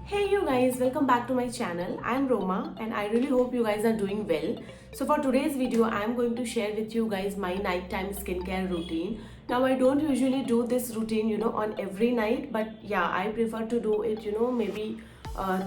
Hey you guys, welcome back to my channel. I'm Roma and I really hope you guys are doing well. So for today's video, I'm going to share with you guys my nighttime skincare routine. Now I don't usually do this routine, on every night, but yeah, I prefer to do it, maybe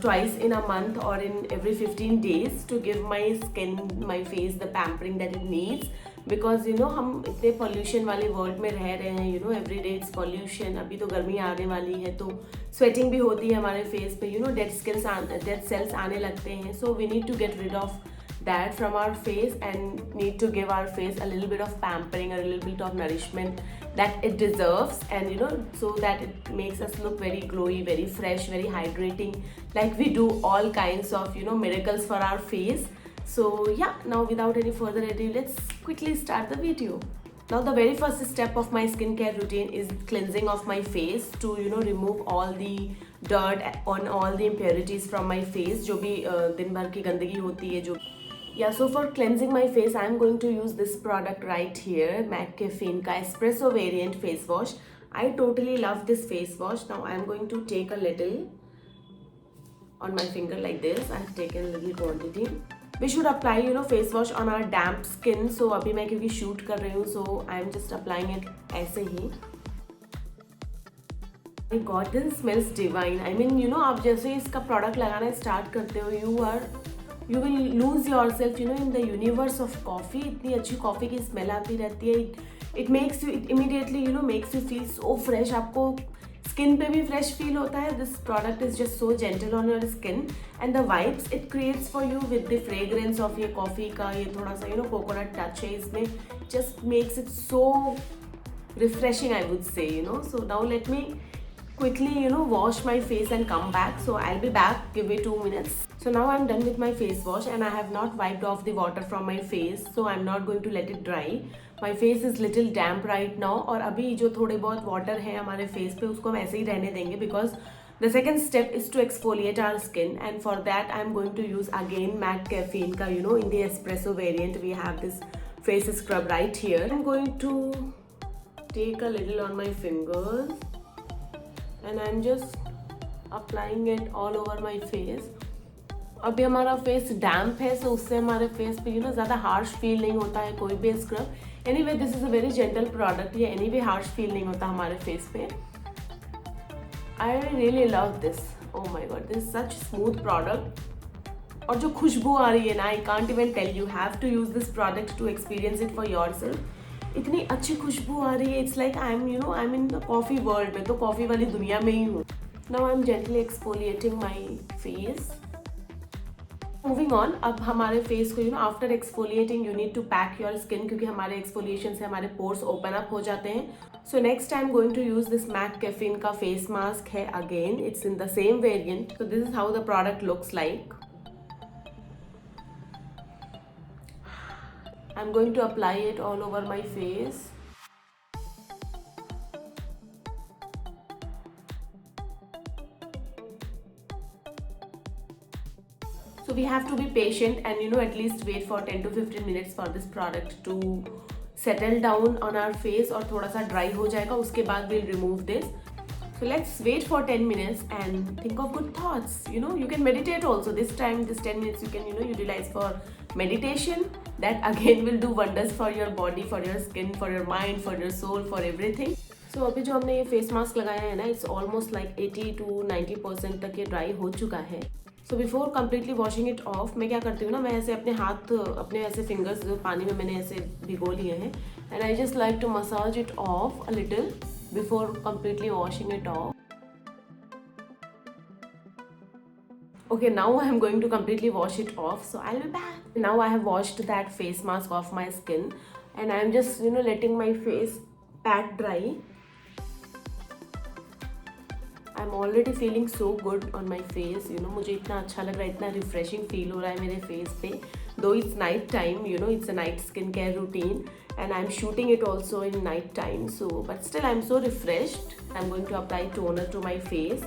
twice in a month or in every 15 days to give my skin, my face the pampering that it needs. Because हम इतने pollution वाले world में रह रहे हैं, every day it's pollution. अभी तो गर्मी आने वाली है तो स्वेटिंग भी होती है हमारे फेस पे, डेड सेल्स आने लगते हैं. So we need to get rid of that from our face and need to give our face a little bit of pampering, a little bit of nourishment that it deserves, and so that it makes us look very glowy, very fresh, very hydrating, like we do all kinds of miracles for our face. So yeah, now without any further ado, let's quickly start the video. Now the very first step of my skincare routine is cleansing of my face to remove all the dirt on all the impurities from my face, जो भी दिन भर की गंदगी होती है जो. Yeah, so for cleansing my face, I'm going to use this product right here, Caffeine का espresso variant face wash. I totally love this face wash. Now I'm going to take a little on my finger like this. I've taken a little quantity. We should apply face wash on our damp skin. So अभी मैं क्योंकि shoot कर रही हूँ, so I'm just applying it ऐसे ही. My God, this smells divine. I mean, आप जैसे इसका product लगाना start करते हो, you will lose yourself in the universe of coffee. इतनी अच्छी coffee की smell आती रहती है. It makes you, it immediately makes you feel so fresh. आपको skin पे भी fresh feel होता है. This product is just so gentle on your skin, and the vibes it creates for you with the fragrance of ये coffee का ये थोड़ा सा coconut touch है इसमें, just makes it so refreshing, I would say. So now let me quickly wash my face and come back. So I'll be back, give me 2 minutes. So now I'm done with my face wash and I have not wiped off the water from my face, so I'm not going to let it dry. My face is little damp right now, और अभी जो थोड़े बहुत water है हमारे face पे उसको हम ऐसे ही रहने देंगे, because the second step is to exfoliate our skin, and for that I'm going to use again MAC Caffeine का in the espresso variant. We have this face scrub right here. I'm going to take a little on my fingers and I'm just applying it all over my face. अभी हमारा face डैम्प है, सो उससे हमारे face पे ज़्यादा harsh feel नहीं होता है कोई भी scrub. Anyway this is a very gentle product, ये एनीवे हार्श फील नहीं होता हमारे फेस पे. I really love this. Oh my God, this such smooth product. और जो खुशबू आ रही है ना, I can't even tell, you have to use this product to experience it for yourself. इतनी अच्छी खुशबू आ रही है. It's like I am in the coffee world में, तो कॉफ़ी वाली दुनिया में ही हूँ. Now I am gently exfoliating my face. Moving on, अब हमारे फेस को after exfoliating you need to pack your skin, क्योंकि हमारे एक्सफोलिएशन से हमारे पोर्स ओपन अप हो जाते हैं. So next I am going to use this mCaffeine का फेस मास्क है. Again it's in the same variant. So this is how the product looks like. I am going to apply it all over my face. So we have to be patient and at least wait for 10 to 15 minutes for this product to settle down on our face, और थोड़ा सा dry हो जाएगा उसके बाद we'll remove this. So let's wait for 10 minutes and think of good thoughts. You can meditate also. This time, this 10 minutes you can utilize for meditation. That again will do wonders for your body, for your skin, for your mind, for your soul, for everything. So अभी जो हमने ये face mask लगाया है ना, it's almost like 80 to 90% तक ये dry हो चुका है. So before completely washing it of, मैं क्या करती हूँ ना, मैं ऐसे अपने हाथ, अपने ऐसे फिंगर्स जो पानी में मैंने ऐसे भिगो लिए हैं, and I just like to massage it off a little before completely washing it off. Okay, now I am going to completely wash it off, so I'll be back. Now I have washed that face mask off my skin and I am just letting my face pat dry. I'm already feeling so good on my face. मुझे इतना अच्छा लग रहा है, इतना refreshing feel हो रहा है मेरे फेस पे. Though it's night time, it's a night skincare routine and I'm shooting it also in night time. So, but still I'm so refreshed. I'm going to apply toner to my face.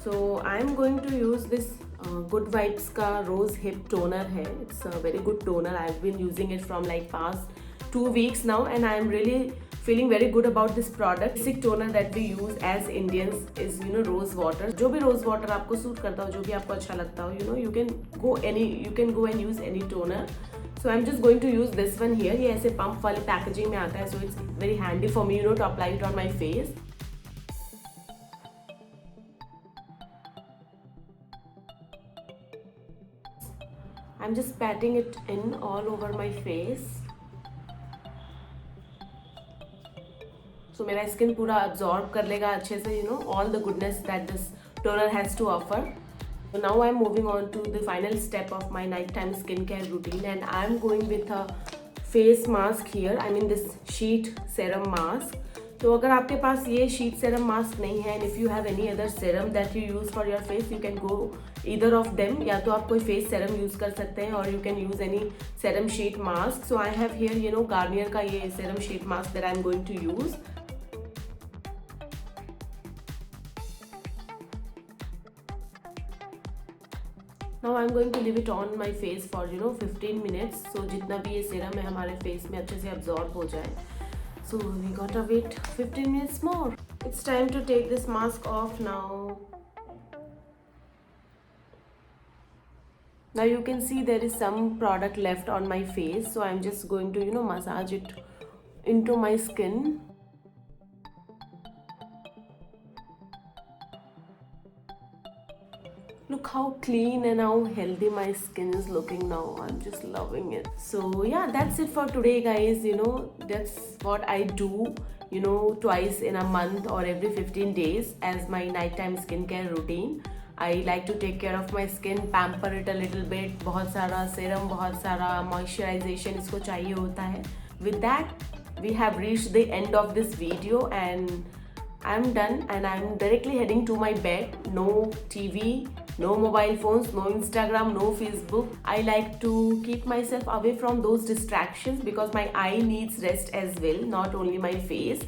So I'm going to use this Good Vibes का Rose Hip toner है. It's a very good toner. I've been using it from like past 2 weeks now and I'm really feeling very good about this product. Basic toner that we use as Indians is rose water. जो भी rose water आपको suit करता हो, जो भी आपको अच्छा लगता हो, you can go and use any toner. So I'm just going to use this one here. ये ऐसे pump वाले packaging में आता है, so it's very handy for me to apply it on my face. I'm just patting it in all over my face. So मेरा skin पूरा absorb कर लेगा अच्छे से all the goodness that this toner has to offer. So now I'm moving on to the final step of my nighttime skincare routine, and I'm going with a face mask here. I mean this sheet serum mask. तो अगर आपके पास ये sheet serum mask नहीं है, and if you have any other serum that you use for your face, you can go either of them. या तो आप कोई face serum use कर सकते हैं, or you can use any serum sheet mask. So I have here Garnier का ये serum sheet mask that I'm going to use. Now I'm going to leave it on my face for 15 minutes. So जितना भी ये serum है हमारे face में अच्छे से absorb हो जाए. So we gotta wait 15 minutes more. It's time to take this mask off now. Now you can see there is some product left on my face, so I'm just going to massage it into my skin. Look how clean and how healthy my skin is looking now. I'm just loving it. So yeah, that's it for today, guys. That's what I do twice in a month or every 15 days as my nighttime skincare routine. I like to take care of my skin, pamper it a little bit. बहुत सारा serum, बहुत सारा moisturization इसको चाहिए होता है. With that, we have reached the end of this video, and I'm done, and I'm directly heading to my bed. No TV, no mobile phones, no Instagram, no Facebook. I like to keep myself away from those distractions because my eye needs rest as well, not only my face.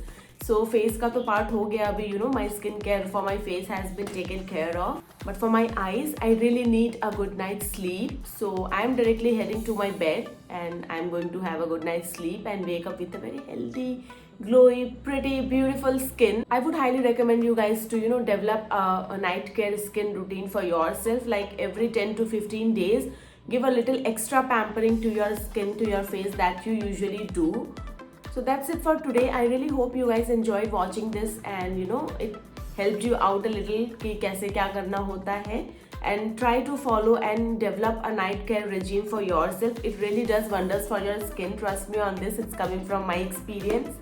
So face का तो part हो गया अभी, my skincare for my face has been taken care of. But for my eyes, I really need a good night's sleep. So I'm directly heading to my bed, and I'm going to have a good night's sleep and wake up with a very healthy, glowy, pretty, beautiful skin. I would highly recommend you guys to develop a night care skin routine for yourself. Like every 10 to 15 days, give a little extra pampering to your skin, to your face that you usually do. So that's it for today. I really hope you guys enjoyed watching this, and it helped you out a little कि कैसे क्या करना होता है, and try to follow and develop a night care regime for yourself. It really does wonders for your skin. Trust me on this. It's coming from my experience.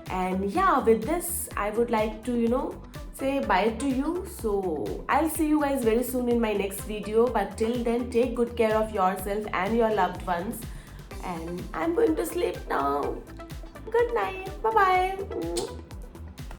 And yeah, with this, I would like to say bye to you. So I'll see you guys very soon in my next video. But till then, take good care of yourself and your loved ones. And I'm going to sleep now. Good night. Bye-bye.